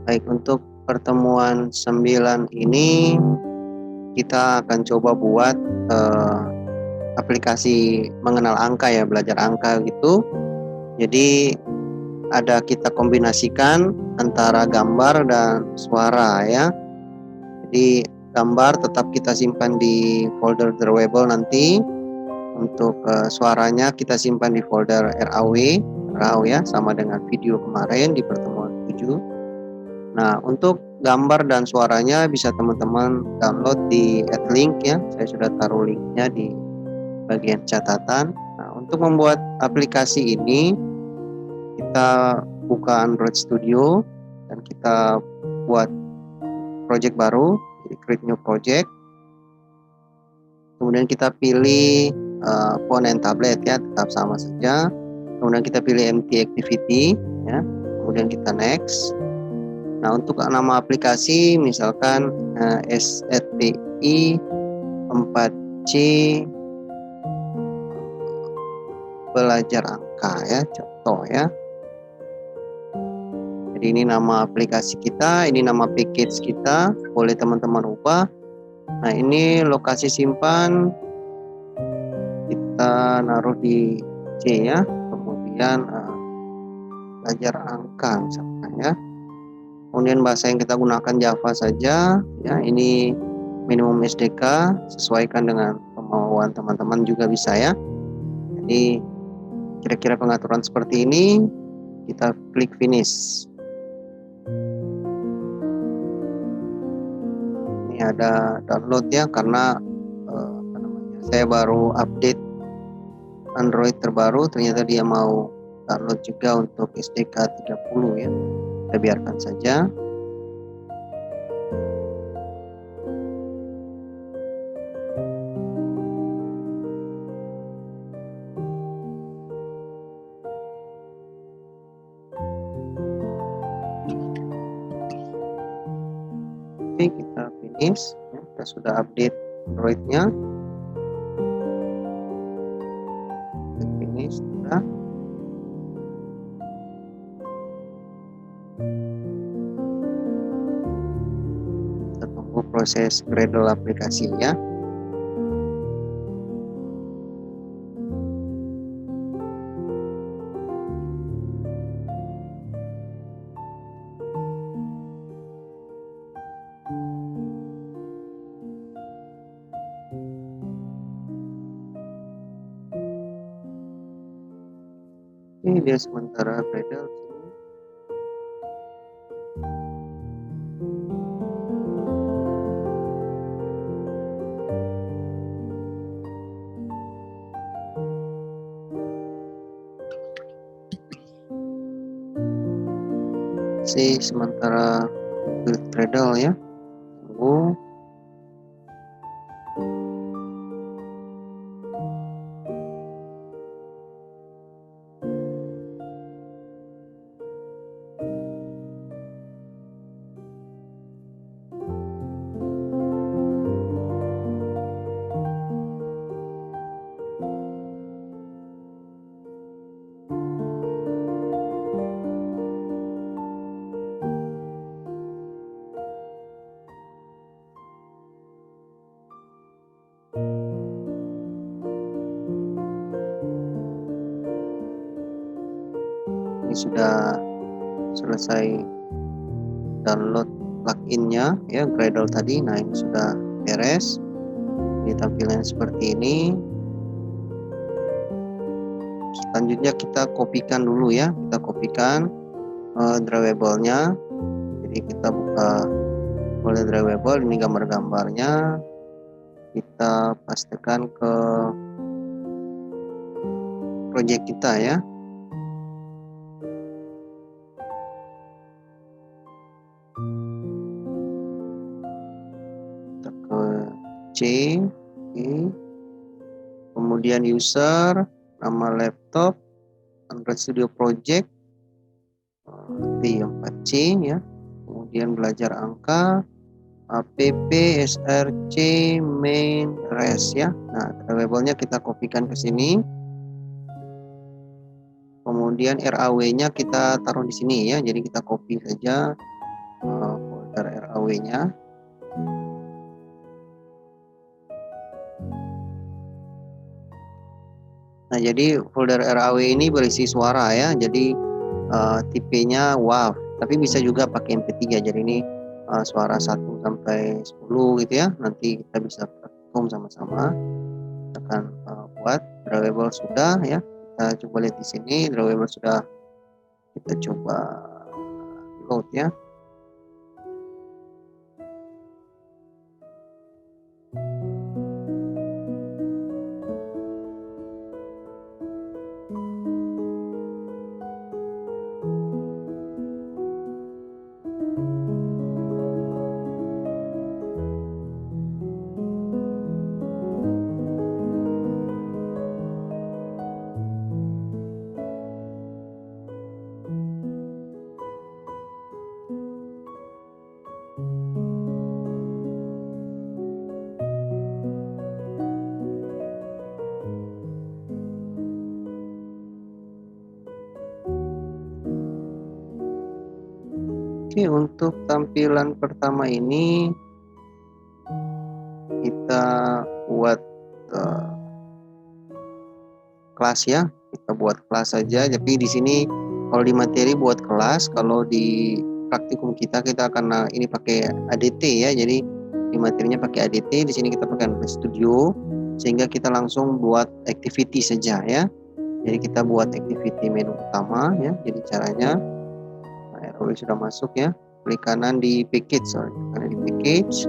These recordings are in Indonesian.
Baik, untuk pertemuan 9 ini kita akan coba buat aplikasi mengenal angka ya, belajar angka gitu. Jadi ada kita kombinasikan antara gambar dan suara ya. Jadi gambar tetap kita simpan di folder drawable nanti. Untuk suaranya kita simpan di folder RAW ya, sama dengan video kemarin di pertemuan 7. Nah, untuk gambar dan suaranya bisa teman-teman download di AdLink ya. Saya sudah taruh linknya di bagian catatan. Nah, untuk membuat aplikasi ini kita buka Android Studio dan kita buat project baru, jadi create new project. Kemudian kita pilih phone and tablet ya, tetap sama saja. Kemudian kita pilih empty activity ya. Kemudian kita next. Nah, untuk nama aplikasi misalkan SRTI 4C belajar angka ya, contoh ya. Jadi ini nama aplikasi kita, ini nama package kita, boleh teman-teman ubah. Nah, ini lokasi simpan kita naruh di C ya, kemudian belajar angka misalkan ya. Kemudian bahasa yang kita gunakan Java saja ya, ini minimum SDK, sesuaikan dengan kemauan teman-teman juga bisa ya. Jadi kira-kira pengaturan seperti ini, kita klik finish. Ini ada download ya, karena saya baru update Android terbaru, ternyata dia mau download juga untuk SDK 30 ya. Kita biarkan saja. Oke, kita finish ya, kita sudah update Android-nya. Finish sudah. Kita tunggu proses Gradle aplikasinya. Ini dia sementara Gradle sini. Sementara build Gradle ya. Tunggu. Ini sudah selesai download pluginnya ya, Gradle tadi. Nah, ini sudah beres. Ini tampilannya seperti ini. Selanjutnya kita kopikan dulu ya, kita kopikan drawable-nya. Jadi kita buka folder drawable, ini gambar-gambarnya kita pastekan ke project kita ya. Kita ke C, kemudian user, nama laptop, Android Studio Project, T4C ya, kemudian belajar angka, app src main res ya. Nah, drawable-nya kita kopikan ke sini. Kemudian RAW-nya kita taruh di sini ya. Jadi kita copy saja folder RAW-nya. Nah, jadi folder RAW ini berisi suara ya. Jadi tipenya WAV, tapi bisa juga pakai MP3. Jadi ini suara 1 sampai 10 gitu ya. Nanti kita bisa praktikum sama-sama. Kita akan buat drawable sudah ya. Kita coba lihat di sini drawable sudah kita coba load ya. Oke, untuk tampilan pertama ini kita buat kelas ya. Kita buat kelas saja. Tapi di sini kalau di materi buat kelas, kalau di praktikum kita akan ini pakai ADT ya. Jadi di materinya pakai ADT, di sini kita pakai Studio sehingga kita langsung buat activity saja ya. Jadi kita buat activity menu utama ya. Jadi caranya RAW sudah masuk ya. Klik kanan di package, kanan di package,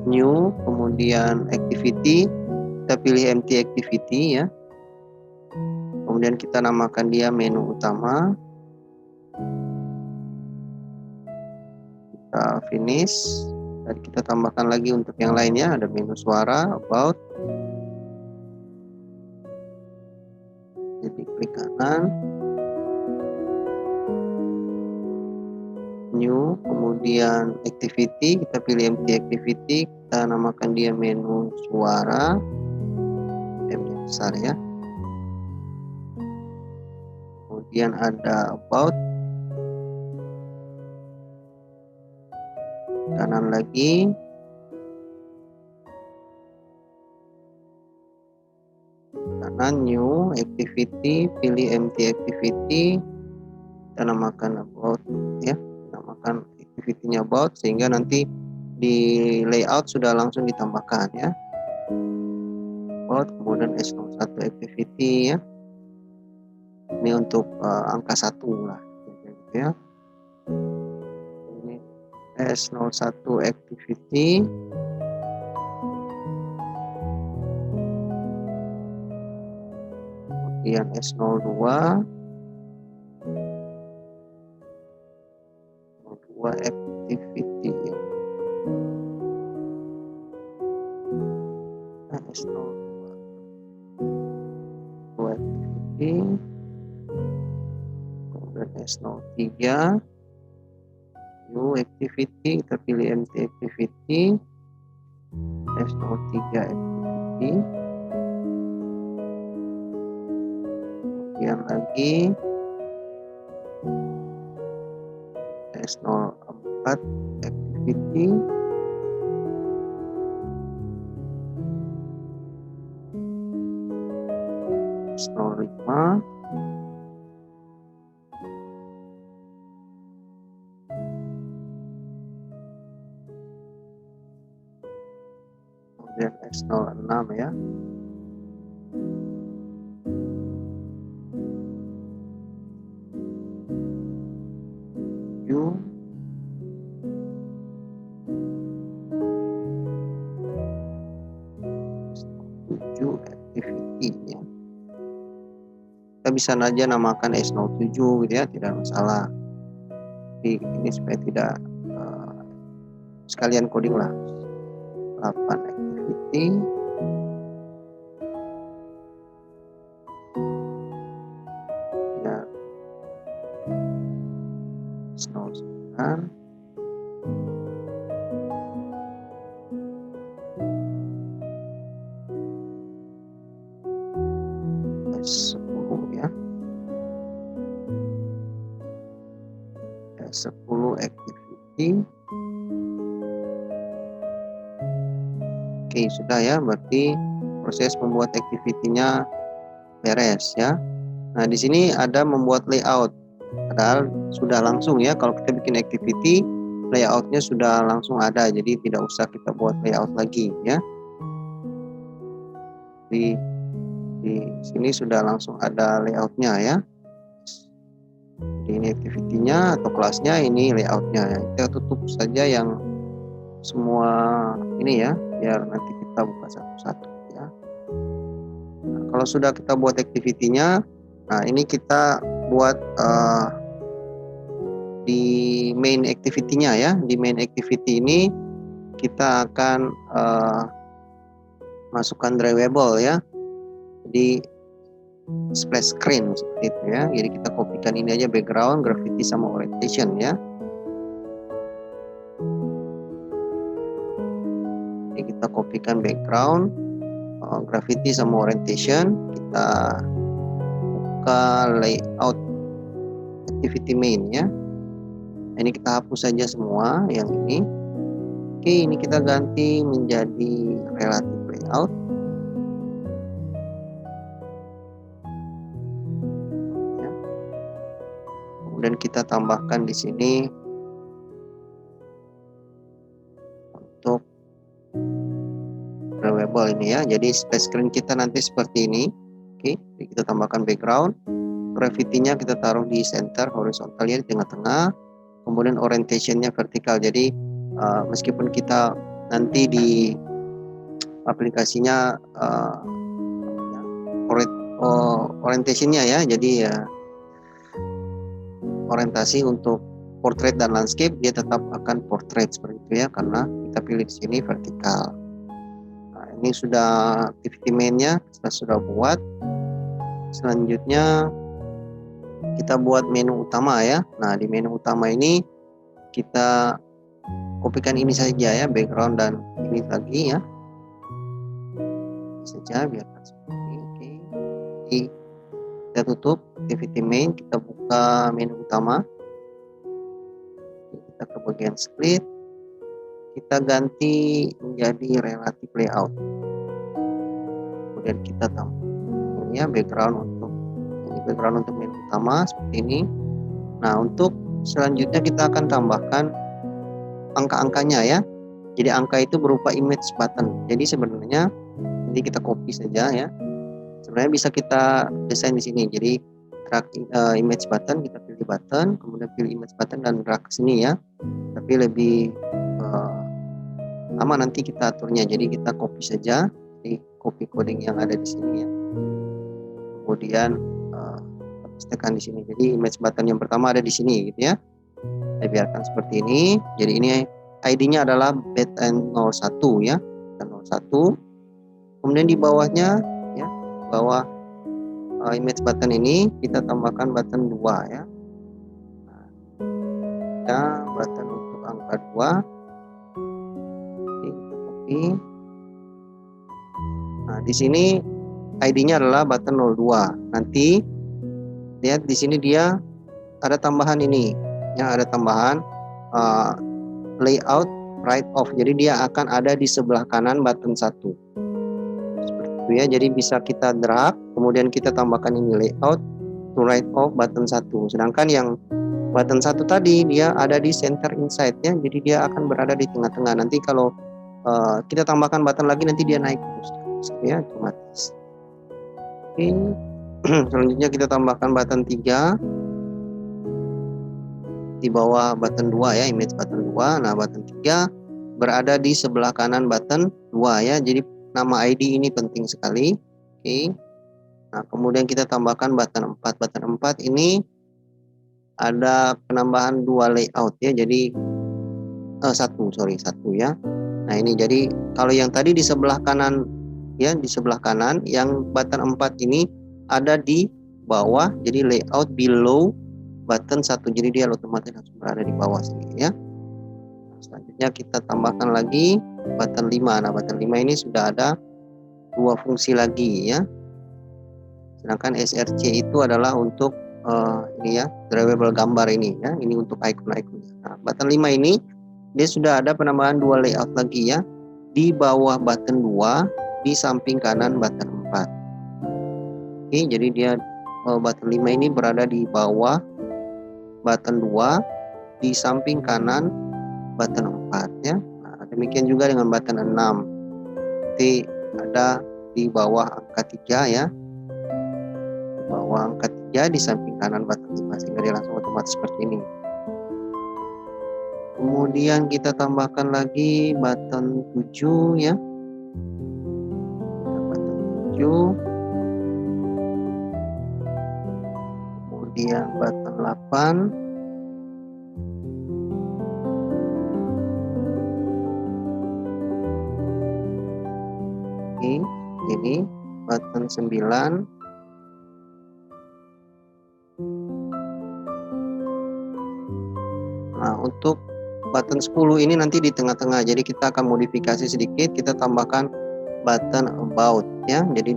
new, kemudian activity, kita pilih empty activity ya. Kemudian kita namakan dia menu utama. Kita finish. Dan kita tambahkan lagi untuk yang lainnya, ada menu suara, about. Jadi klik kanan, new, kemudian activity, kita pilih empty activity, kita namakan dia menu suara, M-nya besar ya. Kemudian ada about, kanan lagi, kanan new activity, pilih empty activity, kita namakan about ya, namakan activity-nya about, sehingga nanti di layout sudah langsung ditambahkan ya. About, kemudian S01 activity ya. Ini untuk angka 1 lah gitu ya. Ini S01 activity. Kemudian S02 activity ya. Nah, S02 activity, kemudian S03 new activity, kita pilih empty activity, S03 activity, kemudian lagi S04 activity, S05, kemudian S06 ya. Activity-nya. Kita bisa aja namakan S07 gitu ya, tidak masalah. Jadi ini supaya tidak sekalian coding lah. 8 activity. Ya. S09. S10 ya. S10 new activity. Oke, sudah ya, berarti proses membuat activity-nya beres ya. Nah, di sini ada membuat layout. Padahal sudah langsung ya, kalau kita bikin activity, layout-nya sudah langsung ada, jadi tidak usah kita buat layout lagi ya. Di sini sudah langsung ada layout-nya ya. Jadi ini activity-nya atau kelasnya, ini layout-nya ya. Kita tutup saja yang semua ini ya, biar nanti kita buka satu-satu ya. Nah, kalau sudah kita buat activity-nya, nah ini kita buat di main activity-nya ya. Di main activity ini kita akan masukkan drivable ya. Jadi splash screen seperti itu ya. Jadi kita kopikan ini aja, background, graffiti sama orientation ya. Jadi kita kopikan background, graffiti sama orientation. Kita buka layout activity main ya. Ini kita hapus saja semua yang ini. Oke, ini kita ganti menjadi relative layout. Ya. Kemudian kita tambahkan di sini untuk drawable ini ya. Jadi space screen kita nanti seperti ini. Oke, jadi kita tambahkan background. Graffiti-nya kita taruh di center, horizontal ya, di tengah-tengah. Kemudian orientation-nya vertikal. Jadi meskipun kita nanti di aplikasinya orientation-nya ya, jadi ya orientasi untuk portrait dan landscape, dia tetap akan portrait seperti itu ya, karena kita pilih di sini vertikal. Nah, ini sudah activity main-nya kita sudah buat. Selanjutnya kita buat menu utama ya. Nah, di menu utama ini kita kopikan ini saja ya, background dan ini lagi ya. Saja biarkan seperti ini. Oke. Jadi kita tutup activity main, kita buka menu utama. Kita ke bagian split. Kita ganti menjadi relative layout. Kemudian kita tambah ini ya, background untuk menu utama seperti ini. Nah, untuk selanjutnya kita akan tambahkan angka-angkanya ya. Jadi angka itu berupa image button. Jadi sebenarnya nanti kita copy saja ya. Sebenarnya bisa kita desain di sini. Jadi drag image button, kita pilih button, kemudian pilih image button dan drag ke sini ya. Tapi lebih lama nanti kita aturnya. Jadi kita copy saja. Jadi copy coding yang ada di sini ya. Kemudian pastekan di sini. Jadi image button yang pertama ada di sini gitu ya. Saya biarkan seperti ini. Jadi ini ID-nya adalah button 01 ya. Button 01. Kemudian di bawahnya ya, bawah image button ini kita tambahkan button 2 ya. Nah, ya button untuk angka 2. Oke, kita copy. Nah, di sini ID-nya adalah button 02. Nanti lihat di sini dia ada tambahan ini. Yang ada tambahan layout right off. Jadi dia akan ada di sebelah kanan button 1. Seperti itu ya. Jadi bisa kita drag, kemudian kita tambahkan ini layout to right off button 1. Sedangkan yang button 1 tadi dia ada di center inside ya. Jadi dia akan berada di tengah-tengah. Nanti kalau kita tambahkan button lagi nanti dia naik terus ya, otomatis. Oke. Selanjutnya kita tambahkan button 3 di bawah button 2 ya, image button 2. Nah, button 3 berada di sebelah kanan button 2 ya. Jadi nama ID ini penting sekali. Oke. Nah, kemudian kita tambahkan button 4. Button 4 ini ada penambahan 2 layout ya. Jadi satu ya. Nah, ini jadi kalau yang tadi di sebelah kanan ya, di sebelah kanan, yang button 4 ini ada di bawah, jadi layout below button 1. Jadi dia otomatis langsung berada di bawah sini ya. Nah, selanjutnya kita tambahkan lagi button 5. Nah, button 5 ini sudah ada 2 fungsi lagi ya. Sedangkan SRC itu adalah untuk ini ya, drawable gambar ini ya, ini untuk icon-iconnya. Nah, button 5 ini dia sudah ada penambahan 2 layout lagi ya, di bawah button 2, di samping kanan button 4. Oke, jadi dia button 5 ini berada di bawah button 2, di samping kanan button 4 ya. Nah, demikian juga dengan button 6. Nanti ada di bawah angka 3 ya. Di bawah angka 3 di samping kanan button 5, sehingga dia langsung otomatis seperti ini. Kemudian kita tambahkan lagi button 7 ya. Button 7. Kemudian button 8. Ini button 9. Nah, untuk button 10 ini nanti di tengah-tengah. Jadi kita akan modifikasi sedikit, kita tambahkan button about ya. Jadi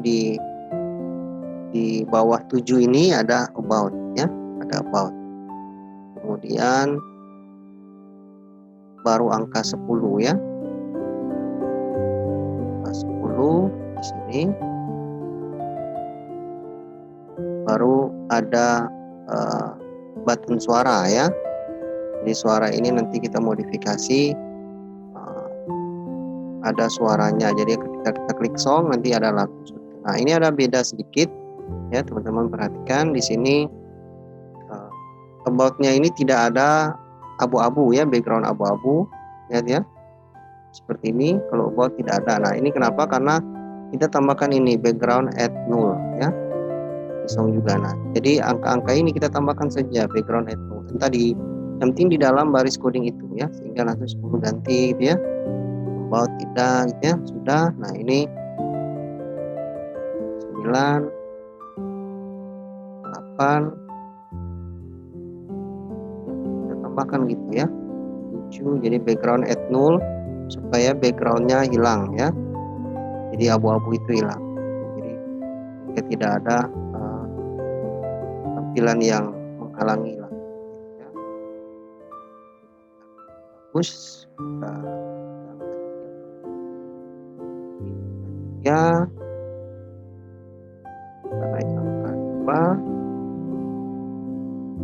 di bawah 7 ini ada about ya, ada about. Kemudian baru angka 10 ya. Angka 10 di sini. Baru ada button suara ya. Jadi suara ini nanti kita modifikasi, ada suaranya. Jadi ketika kita klik song nanti ada lagu. Nah, ini ada beda sedikit ya, teman-teman perhatikan di sini about-nya ini tidak ada abu-abu ya, background abu-abu. Lihat ya. Seperti ini, kalau about tidak ada. Nah, ini kenapa? Karena kita tambahkan ini background add null ya. Di song juga. Nah, jadi angka-angka ini kita tambahkan saja background add null. Tadi yang penting di dalam baris coding itu ya, sehingga langsung 10 ganti gitu ya. About tidak gitu ya, sudah. Nah, ini 9, 8, kita tambahkan gitu ya, 7. Jadi background add null supaya backgroundnya hilang ya, jadi abu-abu itu hilang, jadi tidak ada tampilan yang menghalangi lah ya. Bagus, kita ya, kita naik angka 2.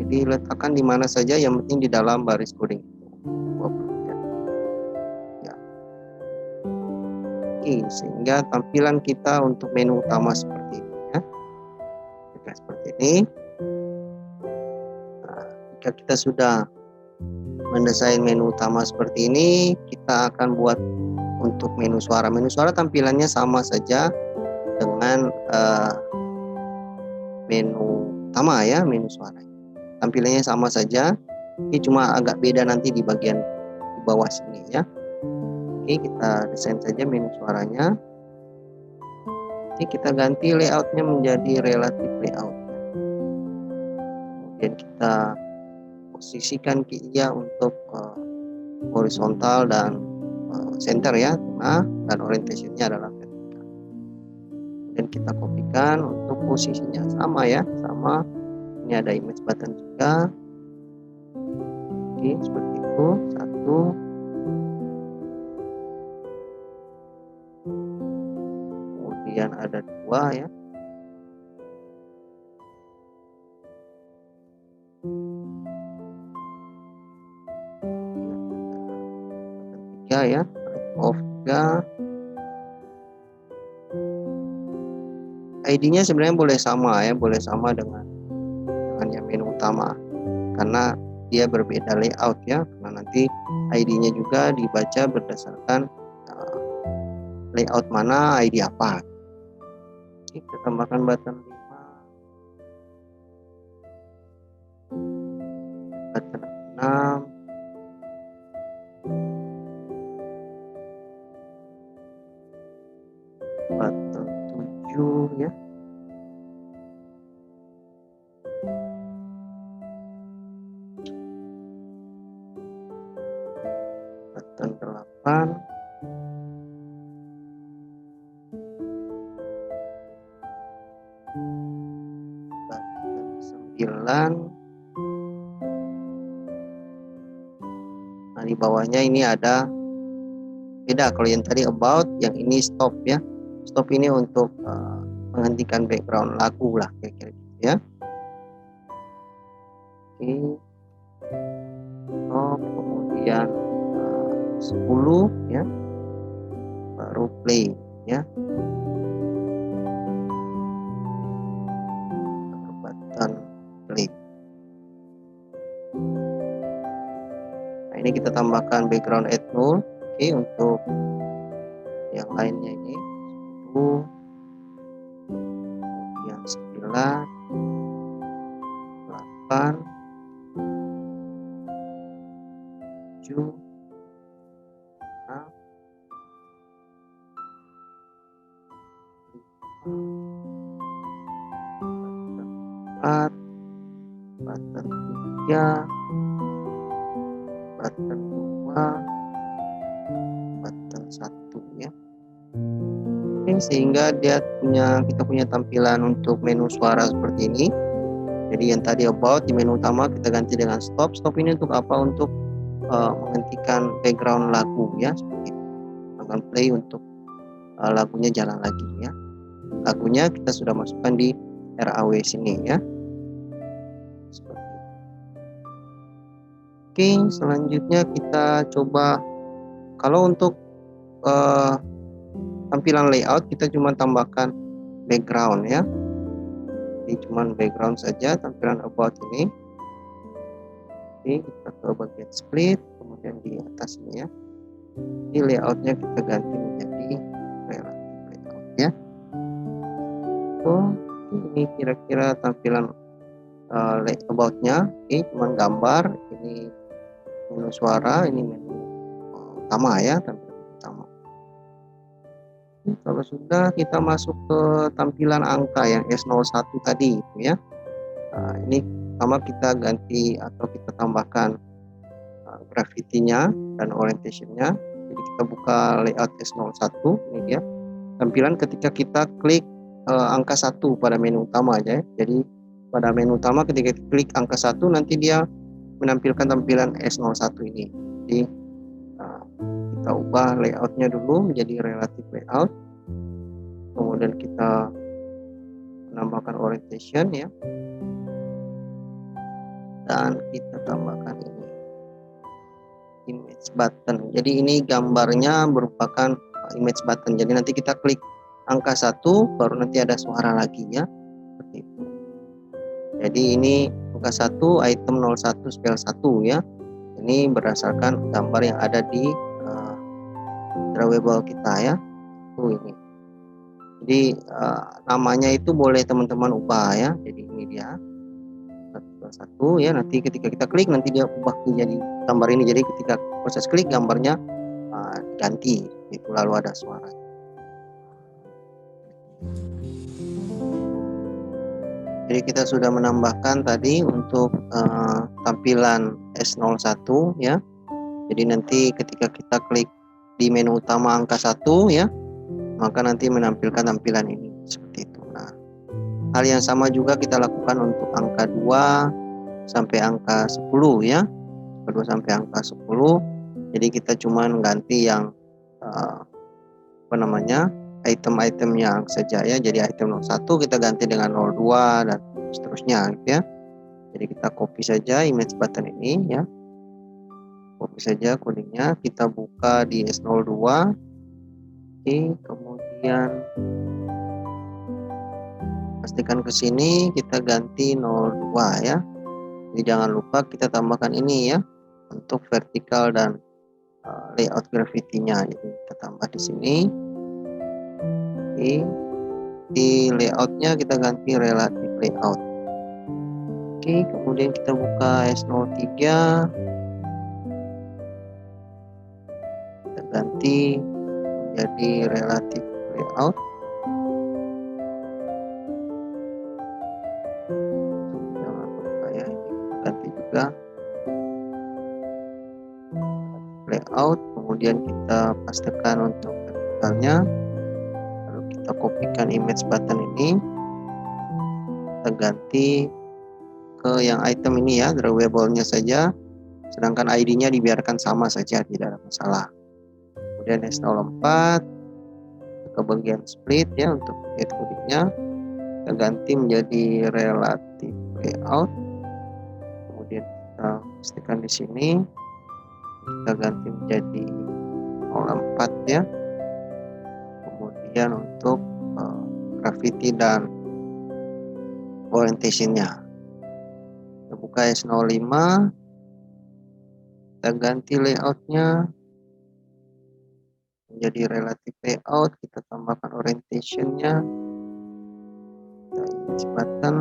Jadi letakkan di mana saja, yang penting di dalam baris coding itu. Ya. Oke, sehingga tampilan kita untuk menu utama seperti ini ya. Jika seperti ini. Nah, jika kita sudah mendesain menu utama seperti ini, kita akan buat untuk menu suara. Menu suara tampilannya sama saja dengan menu utama ya, menu suara. Tampilannya sama saja, ini cuma agak beda nanti di bagian di bawah sini ya. Oke, kita desain saja menu suaranya. Oke, kita ganti layoutnya menjadi relative layout. Kemudian kita posisikan dia untuk horizontal dan center ya, tengah, dan orientationnya adalah vertikal. Dan kita kopikan untuk posisinya sama ya, sama. Ini ada image button juga. Oke, seperti itu. 1. Kemudian ada 2 ya. Button 3 ya, off 3. ID-nya sebenarnya boleh sama ya, boleh sama dengan yang menu utama, karena dia berbeda layout ya, karena nanti ID-nya juga dibaca berdasarkan layout mana, ID apa. Kita tambahkan button 5, button 6, button 7 ya. Button 8. Button tampilan. Nah, di bawahnya ini ada beda, kalau yang tadi about, yang ini stop ya. Stop ini untuk menghentikan background lagu lah kira-kira gitu ya. Oke, stop, kemudian 10 ya, baru play ya, button play. Nah, ini kita tambahkan background add null. Oke, untuk yang lainnya ini 10, kemudian 9, 8, 7, 6, 4, button 3, button 2, button 1 ya. Oke, sehingga kita punya tampilan untuk menu suara seperti ini. Jadi yang tadi about di menu utama kita ganti dengan stop. Stop ini untuk apa? Untuk menghentikan background lagu ya, seperti itu. Akan play untuk lagunya jalan lagi ya. Lagunya kita sudah masukkan di RAW sini ya. Seperti itu. Oke, selanjutnya kita coba kalau untuk tampilan layout kita cuma tambahkan background ya. Jadi cuma background saja tampilan about ini. Oke, kita ke bagian split, kemudian di atas ini ya. Ini layoutnya kita ganti menjadi relative layout ya. Oh, ini kira-kira tampilan about-nya. Oke, cuman gambar, ini menu suara, ini menu utama ya, tampilan utama. Kalau sudah, kita masuk ke tampilan angka yang S01 tadi ya. Nah, ini pertama kita ganti atau kita tambahkan gravity-nya dan orientation-nya. Jadi kita buka layout S01, ini dia tampilan ketika kita klik angka 1 pada menu utama aja ya. Jadi pada menu utama ketika kita klik angka 1 nanti dia menampilkan tampilan S01 ini. Jadi kita ubah layoutnya dulu menjadi relative layout, kemudian kita menambahkan orientation ya, dan kita tambahkan ini image button. Jadi ini gambarnya merupakan image button, jadi nanti kita klik angka 1 baru nanti ada suara lagi ya, seperti itu. Jadi ini angka 1 item 01 spell 1 ya, ini berdasarkan gambar yang ada di drawable kita ya. Ini jadi namanya itu boleh teman-teman ubah ya. Jadi ini dia 1 ya, nanti ketika kita klik nanti dia ubah menjadi gambar ini. Jadi ketika proses klik gambarnya ganti itu, lalu ada suara. Jadi kita sudah menambahkan tadi untuk tampilan S01 ya. Jadi nanti ketika kita klik di menu utama angka 1 ya, maka nanti menampilkan tampilan ini seperti itu. Nah, hal yang sama juga kita lakukan untuk angka 2 sampai angka 10 ya. 2 sampai angka 10. Jadi kita cuma ganti yang item-itemnya saja ya. Jadi item 01 kita ganti dengan 02 dan seterusnya gitu ya. Jadi kita copy saja image button ini ya. Copy saja kodenya, kita buka di S02. Oke, kemudian pastikan ke sini kita ganti 02 ya. Jadi jangan lupa kita tambahkan ini ya untuk vertikal dan layout gravity-nya. Jadi kita tambah di sini. Oke, di layoutnya kita ganti relative layout. Oke, kemudian kita buka S03. Kita ganti menjadi relative layout. Jangan lupa ya, ini kita ganti juga layout, kemudian kita pastikan untuk vertikalnya, lalu kita kopikan image button ini, kita ganti ke yang item ini ya, drawable-nya saja, sedangkan ID-nya dibiarkan sama saja, tidak ada masalah. Kemudian S04 ke bagian split ya, untuk get codingnya kita ganti menjadi relative layout. Kemudian kita pastikan di sini kita ganti menjadi 04 ya. Kemudian untuk gravity dan orientation-nya kita buka S05, kita ganti layout-nya menjadi relative layout, kita tambahkan orientation-nya, kita image button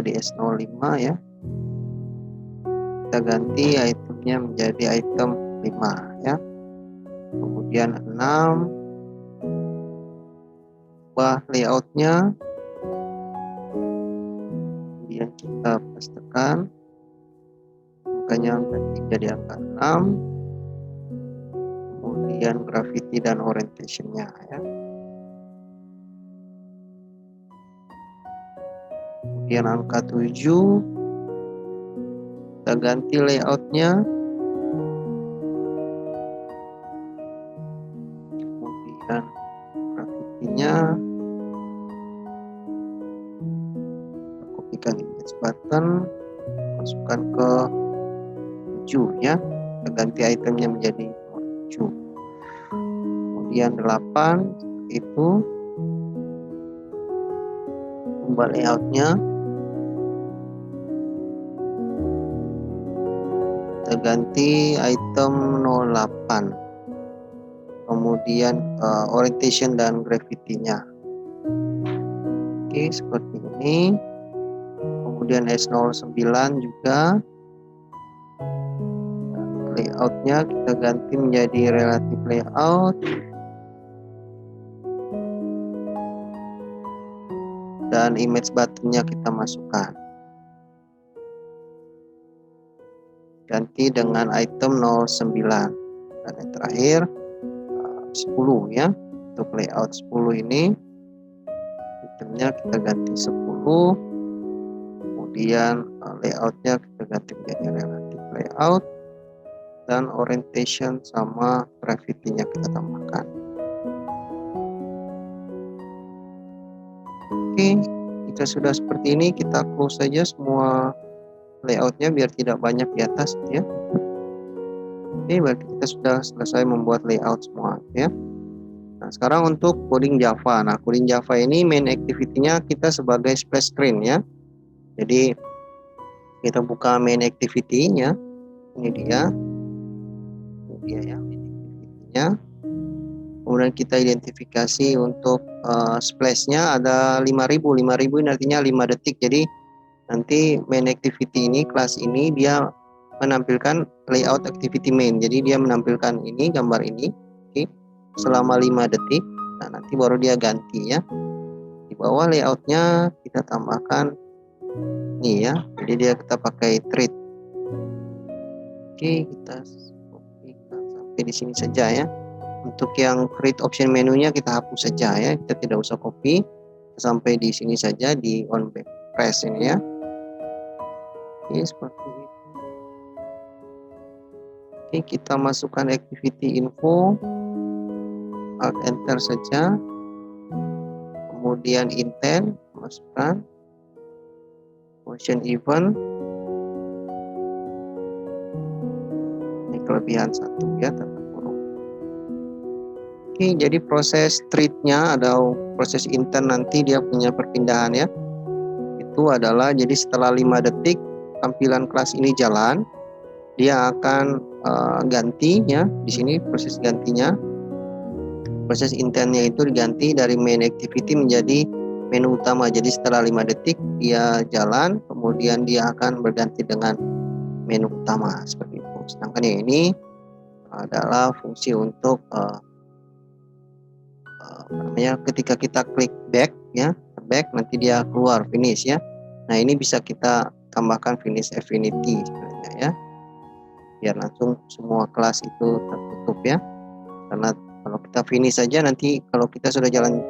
di S05 ya, kita ganti itemnya menjadi item 5 ya. Kemudian 6, ubah layoutnya, kemudian kita pastikan angkanya ganti jadi angka 6, kemudian gravity dan orientation-nya ya. Kemudian angka 7 kita ganti layoutnya, kemudian gravity-nya kita kopikan image button, masukkan ke 7 ya, kita ganti itemnya menjadi 7. Kemudian 8 itu ubah layoutnya, kita ganti item 08, kemudian orientation dan gravity-nya. Oke, seperti ini. Kemudian S09 juga layoutnya kita ganti menjadi relative layout, dan image buttonnya kita masukkan, ganti dengan item 09. Dan yang terakhir 10 ya, untuk layout 10 ini itemnya kita ganti 10, kemudian layoutnya kita ganti menjadi relative layout, dan orientation sama gravity-nya kita tambahkan. Oke, jika sudah seperti ini kita close saja semua layoutnya biar tidak banyak di atas ya. Oke, berarti kita sudah selesai membuat layout semua ya. Nah, sekarang untuk coding Java. Nah, coding Java ini main activity-nya kita sebagai splash screen ya. Jadi kita buka main activity-nya. Ini dia ya, main activity-nya. Kemudian kita identifikasi untuk splash-nya ada 5000. 5000 ini artinya 5 detik. Jadi nanti main activity ini, kelas ini dia menampilkan layout activity main. Jadi dia menampilkan ini, gambar ini, oke, selama 5 detik. Nah, nanti baru dia ganti ya. Di bawah layoutnya kita tambahkan ini ya. Jadi dia kita pakai thread. Oke, kita kopikan sampai di sini saja ya. Untuk yang create option menunya kita hapus saja ya. Kita tidak usah copy. Sampai di sini saja di on back press ini ya. Oke, seperti itu. Oke, kita masukkan activity info, alt enter saja, kemudian intent masukkan, motion event, ini kelebihan 1 ya, tanda kurung. Oke, jadi proses treat-nya atau proses intent nanti dia punya perpindahan ya, itu adalah jadi setelah 5 detik tampilan kelas ini jalan, dia akan ganti ya. Di sini proses gantinya, proses intentnya itu diganti dari main activity menjadi menu utama. Jadi setelah 5 detik dia jalan, kemudian dia akan berganti dengan menu utama seperti itu. Sedangkan yang ini adalah fungsi untuk ketika kita klik back ya, back nanti dia keluar finish ya. Nah, ini bisa kita tambahkan finish affinity sebenarnya ya, biar langsung semua kelas itu tertutup ya. Karena kalau kita finish saja, nanti kalau kita sudah jalan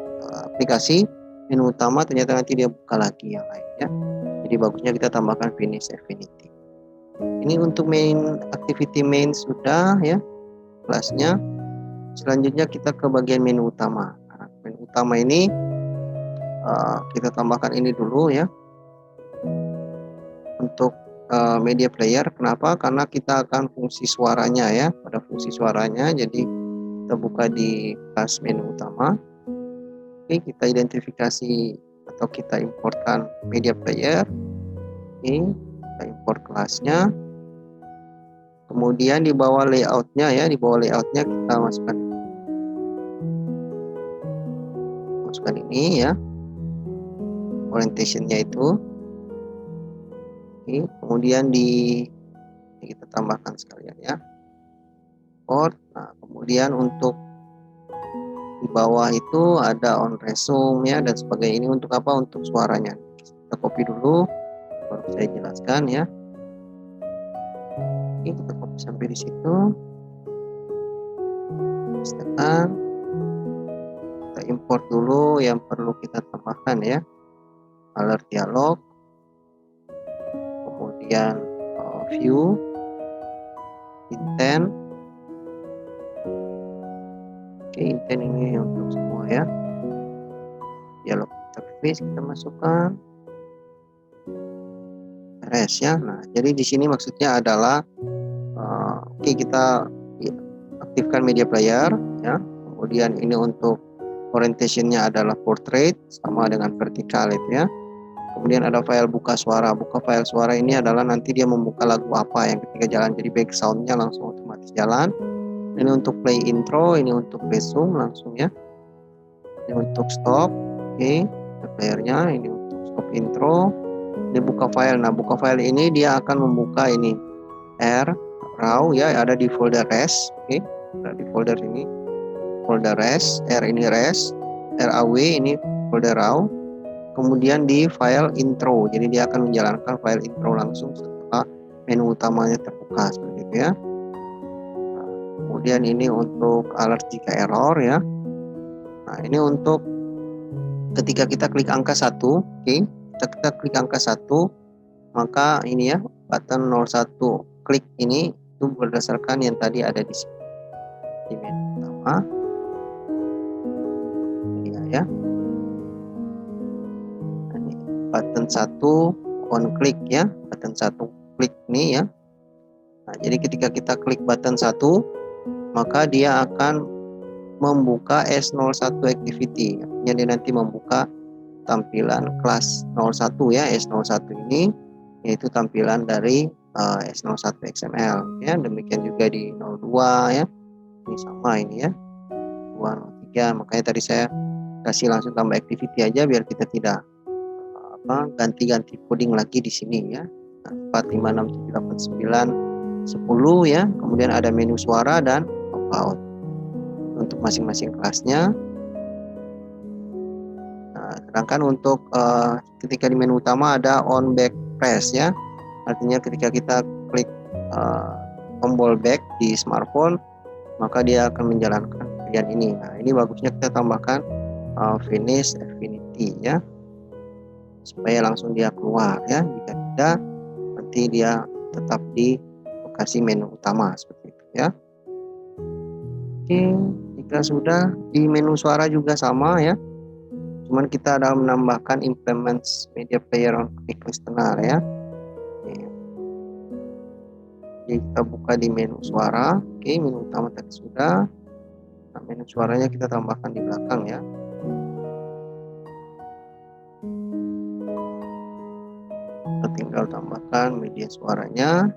aplikasi menu utama ternyata nanti dia buka lagi yang lain ya. Jadi bagusnya kita tambahkan finish affinity. Ini untuk main activity main sudah ya kelasnya. Selanjutnya kita ke bagian menu utama. Nah, menu utama ini kita tambahkan ini dulu ya untuk media player. Kenapa? Karena kita akan fungsi suaranya ya, pada fungsi suaranya. Jadi kita buka di kelas menu utama. Oke, kita identifikasi atau kita importkan media player. Oke, kita import kelasnya. Kemudian di bawah layoutnya ya, di bawah layoutnya kita masukkan ini ya, orientationnya itu. Oke, kemudian kita tambahkan sekalian ya, import. Nah, kemudian untuk di bawah itu ada on resume ya dan sebagainya. Ini untuk apa? Untuk suaranya. Kita copy dulu, baru saya jelaskan ya. Oke, kita copy sampai di situ. Pastekan. Kita import dulu yang perlu kita tambahkan ya. Alert dialog. Kemudian view, intent. Oke, intent ini untuk semua ya. Dialog interface kita masukkan. Beres ya. Nah, jadi di sini maksudnya adalah oke, kita aktifkan media player ya. Kemudian ini untuk orientationnya adalah portrait sama dengan vertikal itu ya. Kemudian ada file buka suara. Buka file suara ini adalah nanti dia membuka lagu apa yang ketika jalan, jadi backgroundnya langsung otomatis jalan. Ini untuk play intro, ini untuk resume langsung ya. Ini untuk stop, oke, playernya. Ini untuk stop intro. Ini buka file. Nah, buka file ini dia akan membuka ini raw ya, ada di folder res, oke, ada di folder ini, folder res, ini res, raw ini folder raw. Kemudian di file intro, jadi dia akan menjalankan file intro langsung setelah menu utamanya terbuka seperti itu ya. Nah, kemudian ini untuk alert jika error ya. Nah, ini untuk ketika kita klik angka 1, oke, kita klik angka 1, maka ini ya button 01 klik ini itu berdasarkan yang tadi ada di sini di menu utama ya. Button 1 on click ya, button 1 klik ini ya. Nah, jadi ketika kita klik button 1, maka dia akan membuka S01 activity. Artinya dia nanti membuka tampilan kelas 01 ya, S01 ini yaitu tampilan dari S01 XML ya. Demikian juga di 02 ya. Ini sama ini ya. 203. Makanya tadi saya kasih langsung tambah activity aja biar kita tidak ganti-ganti coding lagi di sini ya. 4, 5, 6, 7, 8, 9, 10 ya. Kemudian ada menu suara dan out untuk masing-masing kelasnya. Nah, sedangkan untuk ketika di menu utama ada on back press ya. Artinya ketika kita klik tombol back di smartphone, maka dia akan menjalankan pilihan ini. Nah, ini bagusnya kita tambahkan finish affinity ya, supaya langsung dia keluar ya. Jika tidak, nanti dia tetap di lokasi menu utama seperti itu ya. Oke, jika sudah di menu suara juga sama ya. Cuman kita ada menambahkan implements media player on click listener ya. Jadi kita buka di menu suara. Oke, menu utama tadi sudah. Nah, menu suaranya kita tambahkan di belakang ya. Kita tinggal tambahkan media suaranya.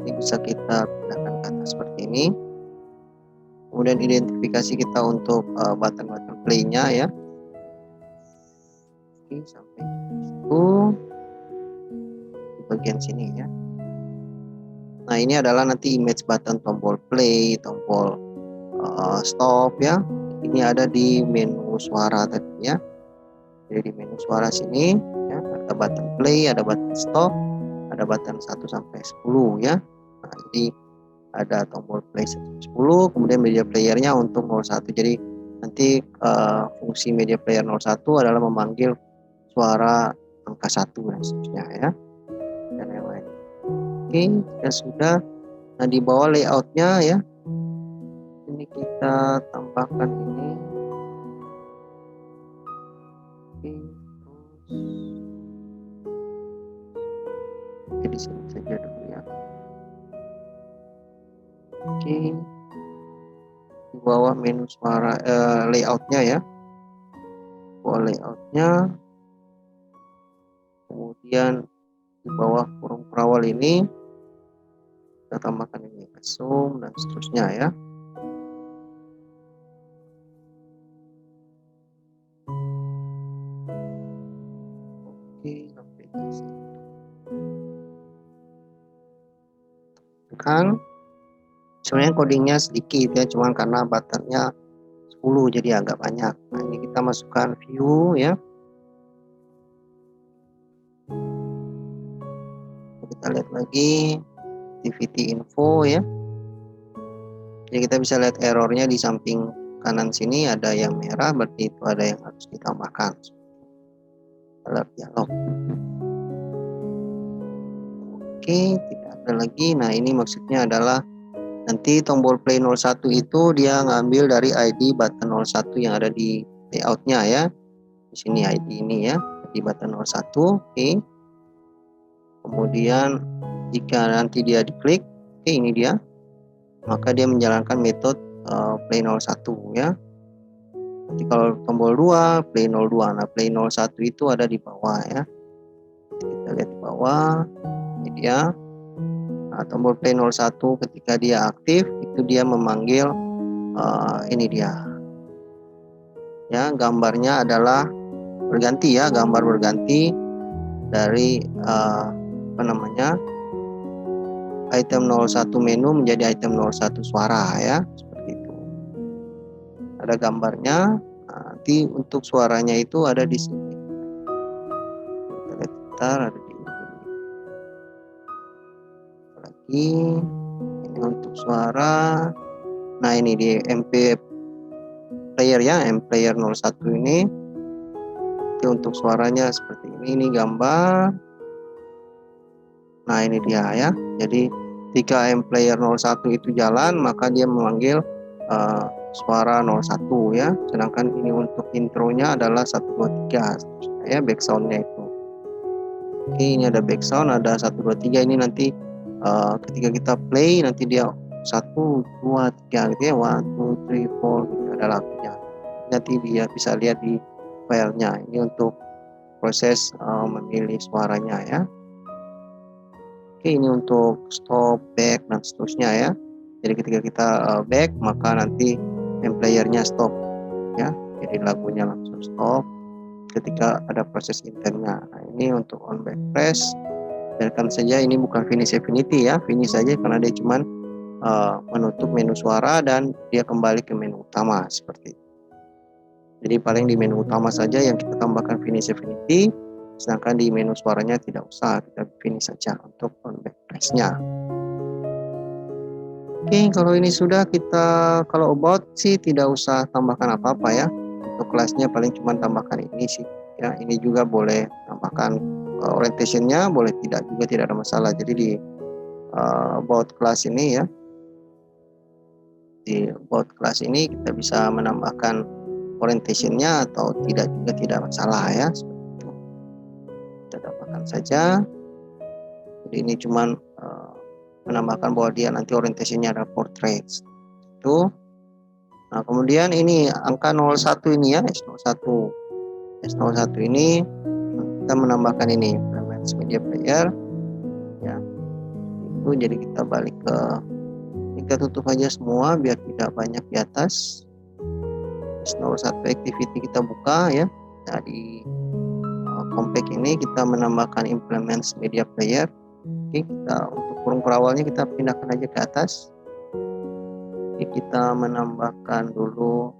Ini bisa kita pindahkan ke atas seperti ini. Kemudian identifikasi kita untuk button-button play-nya ya. Oke, sampai situ di bagian sini ya. Nah, ini adalah nanti image button tombol play, tombol stop ya. Ini ada di menu suara tadi ya. Jadi di menu suara sini ya, ada button play, ada button stop, ada button 1 sampai 10 ya. Nah, jadi ada tombol play 10, kemudian media playernya untuk 01. Jadi nanti fungsi media player 01 adalah memanggil suara angka 1 dan seterusnya ya, dan yang lain. Oke, jika sudah, nah di bawah layoutnya ya, ini kita tambahkan ini. Oke, terus di sini saja dulu ya. Oke, di bawah menu suara layoutnya ya, bawah layoutnya, kemudian di bawah kurung perawal ini kita tambahkan ini zoom dan seterusnya ya. Oke, sampai di sini kan sebenarnya codingnya sedikit ya, cuman karena buttonnya 10 jadi agak banyak. Nah ini kita masukkan view ya, kita lihat lagi activity info ya, jadi kita bisa lihat errornya di samping kanan sini ada yang merah, berarti itu ada yang harus ditambahkan. Alert dialog. Oke, tidak ada lagi. Nah ini maksudnya adalah nanti tombol play 01 itu dia ngambil dari ID button 01 yang ada di layoutnya ya. Di sini ID ini ya, di button 01. Oke. Kemudian jika nanti dia diklik, oke ini dia, maka dia menjalankan metode play 01 ya. Nanti kalau tombol 2 play 02. Nah play 01 itu ada di bawah ya. Kita lihat di bawah, ini dia. Nah, tombol play 01 ketika dia aktif itu dia memanggil ini dia ya, gambarnya adalah berganti ya, gambar berganti dari apa namanya, item 01 menu menjadi item 01 suara ya, seperti itu. Ada gambarnya. Nah, nanti untuk suaranya itu ada di sini. Kita lihat sebentar, ada di ini. Lagi ini untuk suara. Nah ini di MP player ya, MP player 01 ini. Itu untuk suaranya seperti ini gambar. Nah ini dia ya, jadi ketika MP player 01 itu jalan maka dia memanggil suara 01 ya, sedangkan ini untuk intronya adalah 123 ya, backsoundnya itu. Oke, ini ada backsound, ada 123, ini nanti ketika kita play nanti dia 1, 2, 3 gitu ya, 1, 2, 3, 4 gitu, ada lagunya. Nanti dia bisa lihat di filenya. Ini untuk proses memilih suaranya ya. Oke, ini untuk stop, back dan seterusnya ya. Jadi ketika kita back maka nanti playernya stop ya, jadi lagunya langsung stop ketika ada proses intentnya. Nah ini untuk on back press, biarkan saja ini bukan finish infinity ya, finish saja karena dia cuman menutup menu suara dan dia kembali ke menu utama seperti itu. Jadi paling di menu utama saja yang kita tambahkan finish infinity, sedangkan di menu suaranya tidak usah, kita finish saja untuk on back press-nya. Oke, kalau ini sudah, kita kalau about sih tidak usah tambahkan apa-apa ya. Untuk kelasnya paling cuma tambahkan ini sih ya. Ini juga boleh tambahkan orientation-nya, boleh tidak juga, tidak ada masalah. Jadi di about kelas ini ya, di about kelas ini kita bisa menambahkan orientation-nya atau tidak juga tidak masalah ya, seperti itu. Kita tambahkan saja. Jadi ini cuman menambahkan bahwa dia nanti orientasinya ada portrait itu. Nah kemudian ini angka 01 ini ya, S01 ini kita menambahkan ini implement media player ya, itu. Jadi kita balik ke, kita tutup aja semua biar tidak banyak di atas. S01 activity kita buka ya. Nah di compact ini kita menambahkan implement media player. Oke, kita untuk kurung perawalnya kita pindahkan aja ke atas. Oke, kita menambahkan dulu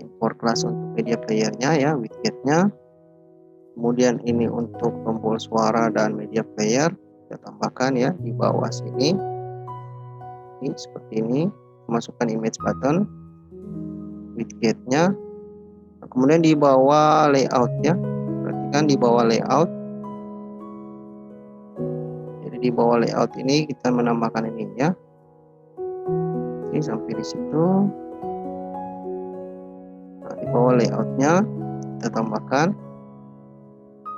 import class untuk media playernya ya, widgetnya. Kemudian ini untuk tombol suara dan media player kita tambahkan ya di bawah sini. Ini seperti ini, masukkan image button, widgetnya. Nah, kemudian di bawah layout ya, berarti perhatikan di bawah layout. Jadi di bawah layout ini kita menambahkan ini ya. Oke, sampai di situ. Nah, di bawah layoutnya kita tambahkan.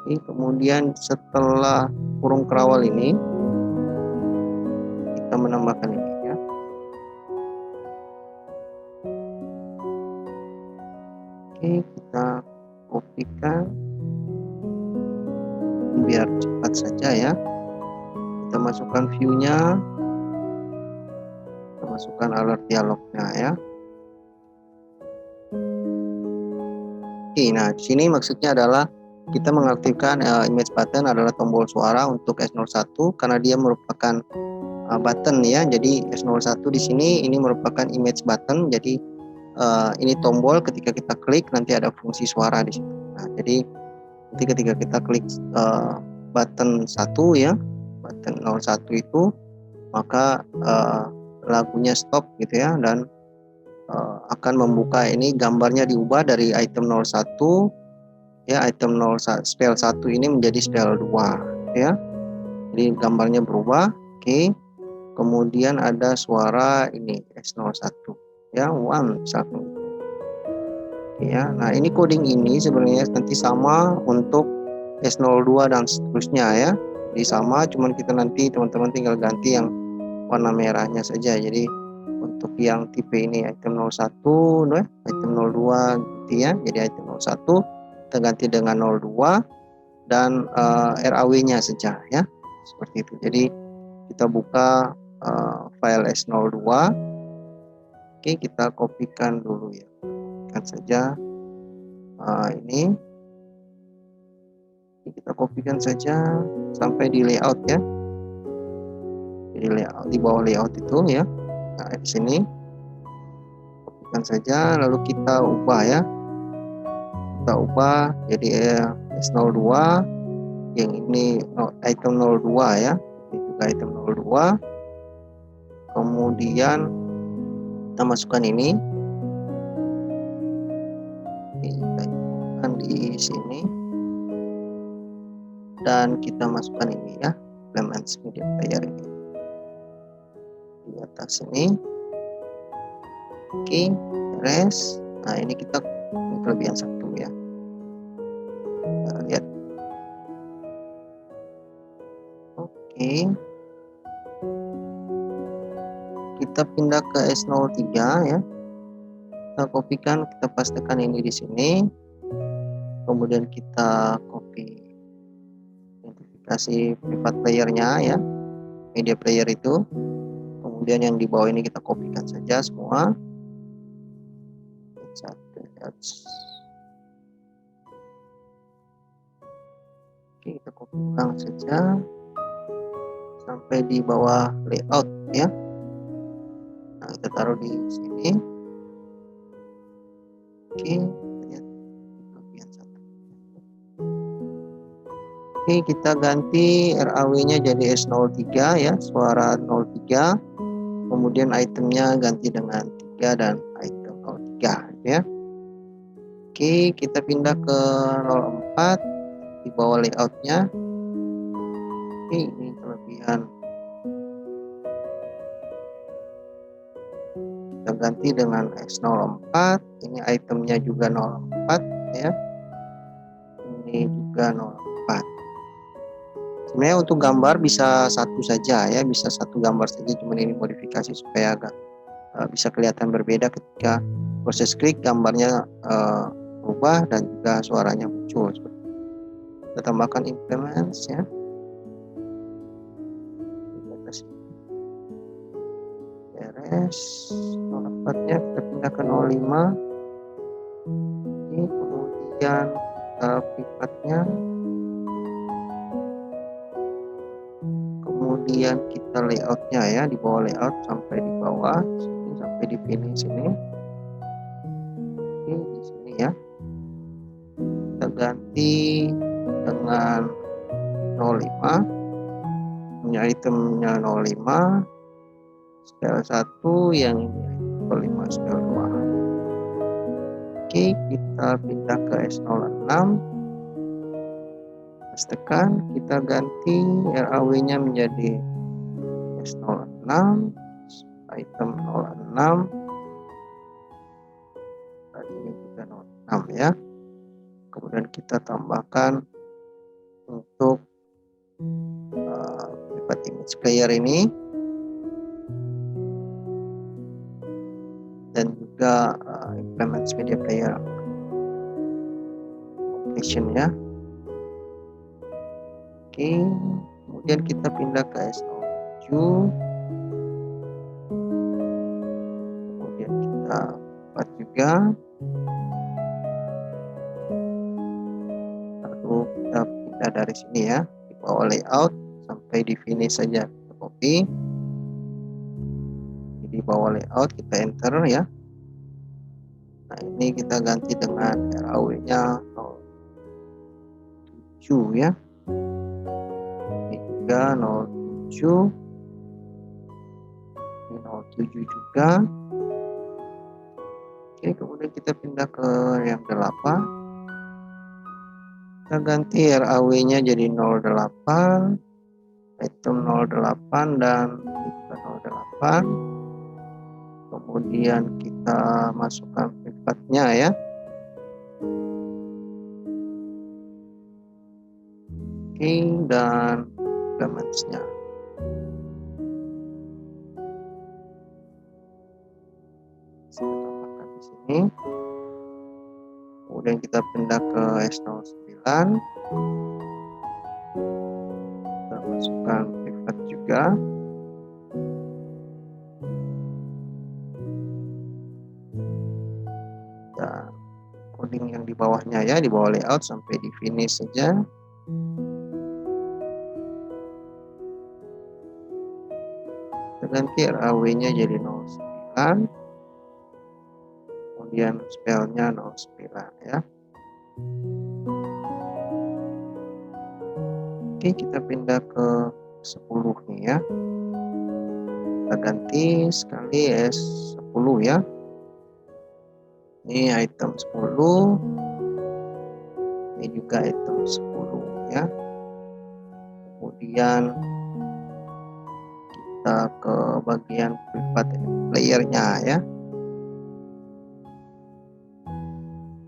Oke, kemudian setelah kurung kerawal ini kita menambahkan ini ya. Oke, kita kopikan biar cepat saja ya. Kita masukkan view-nya, kita masukkan alert dialognya ya. Oke, nah di sini maksudnya adalah kita mengaktifkan image button adalah tombol suara untuk S01 karena dia merupakan button ya. Jadi S01 di sini ini merupakan image button. Jadi ini tombol, ketika kita klik nanti ada fungsi suara di situ. Nah, jadi nanti ketika kita klik button 1 ya, button 01 itu, maka lagunya stop gitu ya, dan akan membuka ini gambarnya diubah dari item 01 ya, item 01 spell 1 ini menjadi spell 2 ya. Jadi gambarnya berubah. Oke. Kemudian ada suara ini S01 ya, one misalkan gitu. Ya, nah ini coding ini sebenarnya nanti sama untuk S02 dan seterusnya ya. Jadi sama, cuman kita nanti teman-teman tinggal ganti yang warna merahnya saja. Jadi untuk yang tipe ini item 01 item 02 gitu ya. Jadi item 01 kita ganti dengan 02 dan RAW-nya saja ya. Seperti itu. Jadi kita buka file S02. Oke, kita kopikan dulu ya. Kopikan saja ini. Kita kopikan saja sampai di layout ya. Jadi layout, di bawah layout itu ya. Nah, di sini kopikan saja, lalu kita ubah ya. Kita ubah jadi S02, yang ini item 02 ya. Ini juga item 02. Kemudian kita masukkan ini. Kita masukkan di sini. Dan kita masukkan ini ya, Elements Media Player ini di atas ini. Oke, beres. Nah ini kita kelebihan 1 ya. Kita lihat. Oke, kita pindah ke S03 ya. Kita kopikan, kita pastikan ini di sini. Kemudian kita copy identifikasi privat playernya ya, media player itu. Kemudian yang di bawah ini kita kopikan saja semua. Oke, kita kopikan saja sampai di bawah layout ya. Nah, kita taruh di sini. Oke, lihat kelebihan 1. Oke, kita ganti RAW-nya jadi S03 ya, suara 03. Kemudian itemnya ganti dengan 3 dan item 03 ya. Oke, kita pindah ke 04 di bawah layoutnya. Oke, ini kelebihan. Kita ganti dengan S04. Ini itemnya juga 04 ya. Ini juga 04. Sebenarnya untuk gambar bisa satu saja ya, bisa satu gambar saja, cuman ini modifikasi supaya agak bisa kelihatan berbeda ketika proses klik, gambarnya berubah dan juga suaranya muncul. Kita tambahkan implements ya. Beres. 04-nya kita pindah ke 05. Ini kemudian privatnya. Kemudian kita layoutnya ya, di bawah layout sampai di bawah sini, sampai di finish ini. Oke, di sini ya. Kita ganti dengan 05. Punya itemnya 05. Scale 1, yang ini 05 scale 2. Oke, kita pindah ke S06. tekan, kita ganti RAW-nya menjadi S06, item 06, tadinya juga 06 ya. Kemudian kita tambahkan untuk private image player ini, dan juga implement media player completion ya. Oke, kemudian kita pindah ke S07, kemudian kita buat juga, lalu kita pindah dari sini ya, di bawah layout sampai di finish saja, kita copy di bawah layout, kita enter ya. Nah ini kita ganti dengan RAW-nya 07 ya, ini juga 07, ini 07 juga. Oke, kemudian kita pindah ke yang 8, kita ganti RAW-nya jadi 08, item 08 dan juga 08. Kemudian kita masukkan privatnya ya. Oke, dan elementsnya. Kita tambahkan di sini. Kemudian kita pindah ke S09. Kita masukkan privat juga. Dan coding yang di bawahnya ya, di bawah layout sampai di finish saja. Ganti RAW-nya jadi 09, kemudian spellnya 09 ya. Oke, kita pindah ke 10 nih ya. Kita ganti sekali S10 ya. Ini item 10, ini juga item 10 ya. Kemudian kita ke bagian private playernya ya,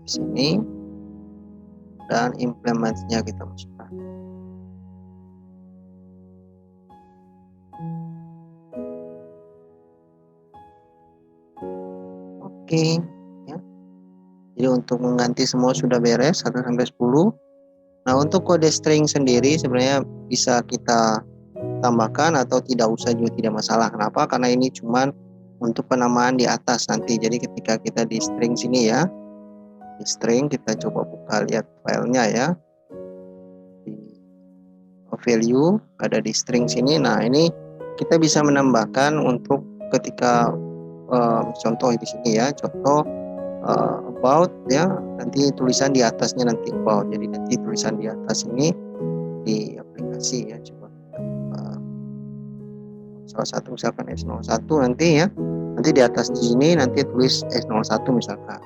di sini, dan implementnya kita masukkan. Oke ya. Jadi untuk mengganti semua sudah beres 1 sampai 10. Nah, untuk kode string sendiri sebenarnya bisa kita tambahkan atau tidak usah juga tidak masalah. Kenapa? Karena ini cuman untuk penamaan di atas nanti. Jadi ketika kita di string sini ya, di string kita coba buka lihat filenya ya, di value ada di string sini. Nah ini kita bisa menambahkan untuk ketika contoh di sini ya, contoh about ya, nanti tulisan di atasnya nanti about. Jadi nanti tulisan di atas ini di aplikasi ya, coba salah satu misalkan S01 nanti ya, nanti di atas di sini nanti tulis S01 misalkan.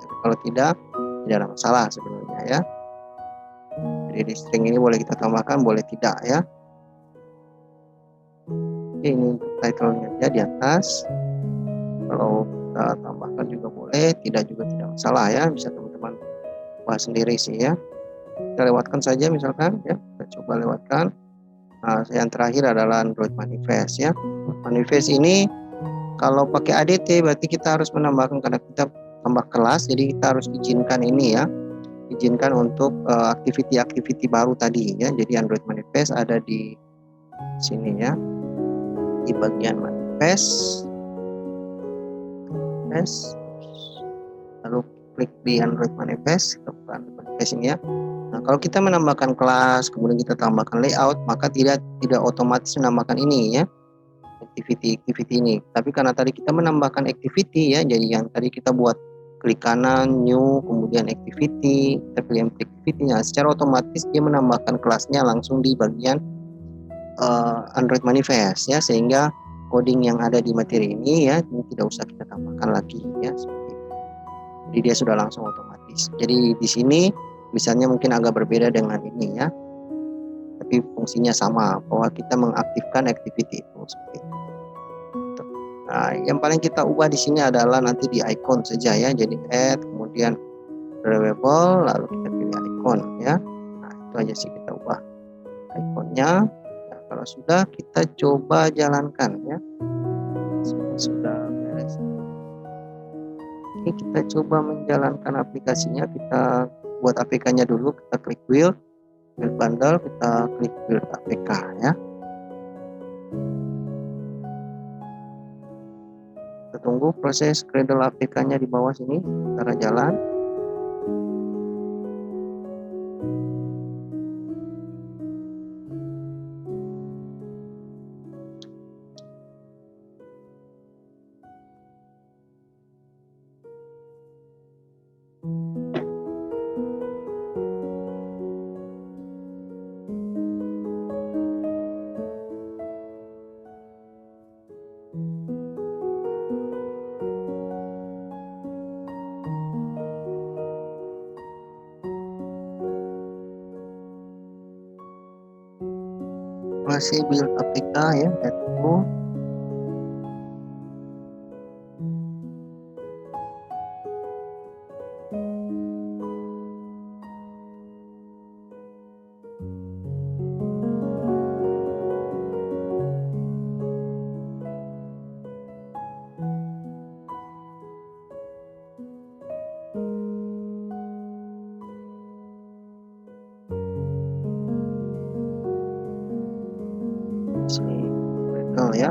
Tapi kalau tidak ada masalah sebenarnya ya. Jadi di string ini boleh kita tambahkan, boleh tidak ya. Oke, ini untuk title-nya aja di atas. Kalau kita tambahkan juga boleh, tidak juga tidak masalah ya. Bisa teman-teman bahas sendiri sih ya. Kita lewatkan saja misalkan ya, kita coba lewatkan. Nah, yang terakhir adalah Android Manifest ya. Manifest ini kalau pakai ADT berarti kita harus menambahkan, karena kita tambah kelas, jadi kita harus izinkan ini ya, izinkan untuk activity baru tadi ya. Jadi Android Manifest ada di sini ya, di bagian manifest, lalu klik di Android Manifest, kita buka Android Manifest ini ya. Nah, kalau kita menambahkan kelas, kemudian kita tambahkan layout, maka tidak otomatis menambahkan ini ya, activity ini. Tapi karena tadi kita menambahkan activity ya, jadi yang tadi kita buat klik kanan new, kemudian activity, kita pilih activity-nya, secara otomatis dia menambahkan kelasnya langsung di bagian Android Manifest ya, sehingga coding yang ada di materi ini ya, ini tidak usah kita tambahkan lagi ya, seperti itu. Jadi dia sudah langsung otomatis. Jadi di sini misalnya mungkin agak berbeda dengan ini ya. tapi fungsinya sama, bahwa kita mengaktifkan activity itu seperti itu. Nah, yang paling kita ubah di sini adalah nanti di icon saja ya. Jadi add, kemudian drawable, lalu kita pilih icon ya. Nah, itu aja sih kita ubah iconnya. Nah, kalau sudah kita coba jalankan ya. Sudah beres. Oke, kita coba menjalankan aplikasinya. Kita buat APK-nya dulu. Kita klik build bundle, kita klik build APK ya. Kita tunggu proses Gradle APK-nya di bawah sini, cara jalan. Masih build APK ya, itu. Sini Gradle ya.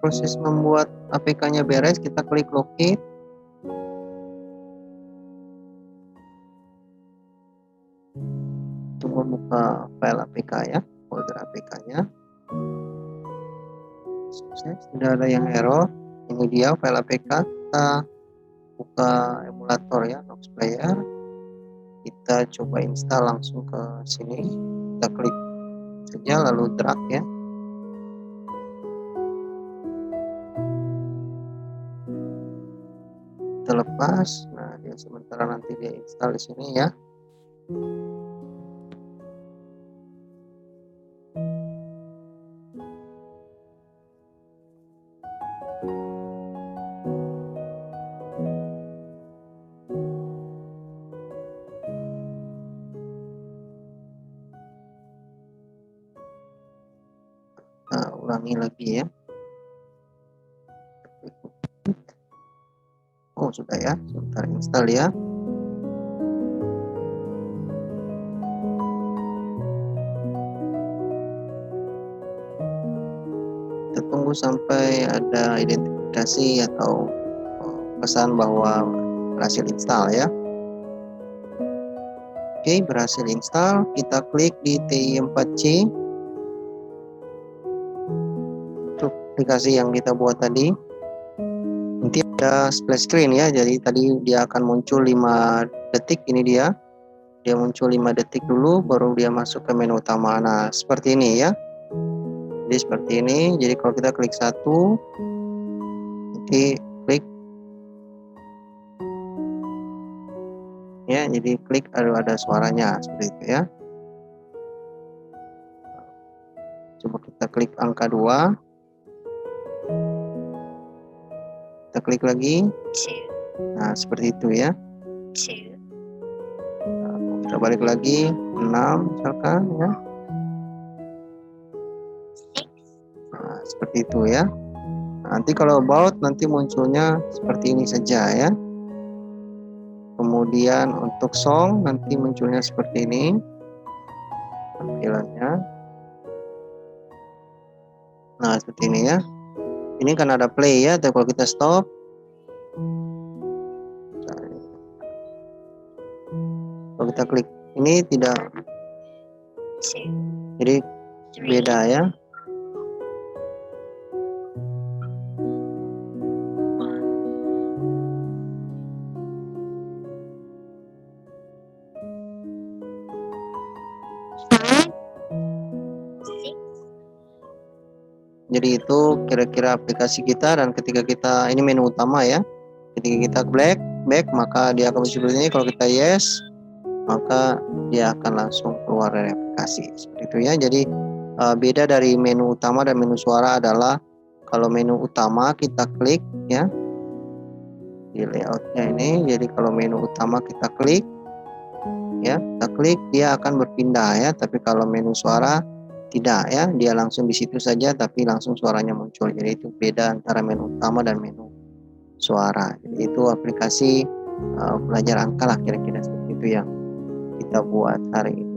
Proses membuat APK-nya beres, kita klik locate. Tunggu buka file APK ya, folder APK-nya. Sukses, tidak ada yang error. Ini dia file APK. Kita buka emulator ya, Nox Player. Kita coba install langsung ke sini. Kita klik saja lalu drag ya. Kita lepas. Nah, dia sementara nanti dia install di sini ya. Kita ulangi lagi ya. Oh, sudah ya. Sebentar install ya. Kita tunggu sampai ada identifikasi atau pesan bahwa berhasil install ya. Oke, berhasil install. Kita klik di TI4C untuk aplikasi yang kita buat tadi. Nanti ada splash screen ya. Jadi tadi dia akan muncul 5 detik. Ini dia muncul 5 detik dulu, baru dia masuk ke menu utama. Nah, seperti ini ya. Jadi seperti ini. Jadi kalau kita klik satu, nanti klik ya, jadi klik ada suaranya seperti itu ya. Coba kita klik angka 2, kita klik lagi. Nah, seperti itu ya. Nah, kita balik lagi 6 misalkan ya. Nah, seperti itu ya. Nanti kalau about nanti munculnya seperti ini saja ya. Kemudian untuk song nanti munculnya seperti ini tampilannya. Nah, seperti ini ya. Ini kan ada play ya, tapi kalau kita stop, kalau kita klik ini tidak, jadi beda ya. Jadi itu kira-kira aplikasi kita, dan ketika kita ini menu utama ya, ketika kita back maka dia akan muncul ini. Kalau kita yes, maka dia akan langsung keluar dari aplikasi seperti itu ya. Jadi beda dari menu utama dan menu suara adalah kalau menu utama kita klik ya di layoutnya ini. Jadi kalau menu utama kita klik ya, kita klik dia akan berpindah ya. Tapi kalau menu suara tidak ya, dia langsung di situ saja tapi langsung suaranya muncul. Jadi itu beda antara menu utama dan menu suara. Jadi itu aplikasi belajar angka lah kira-kira seperti itu yang kita buat hari ini.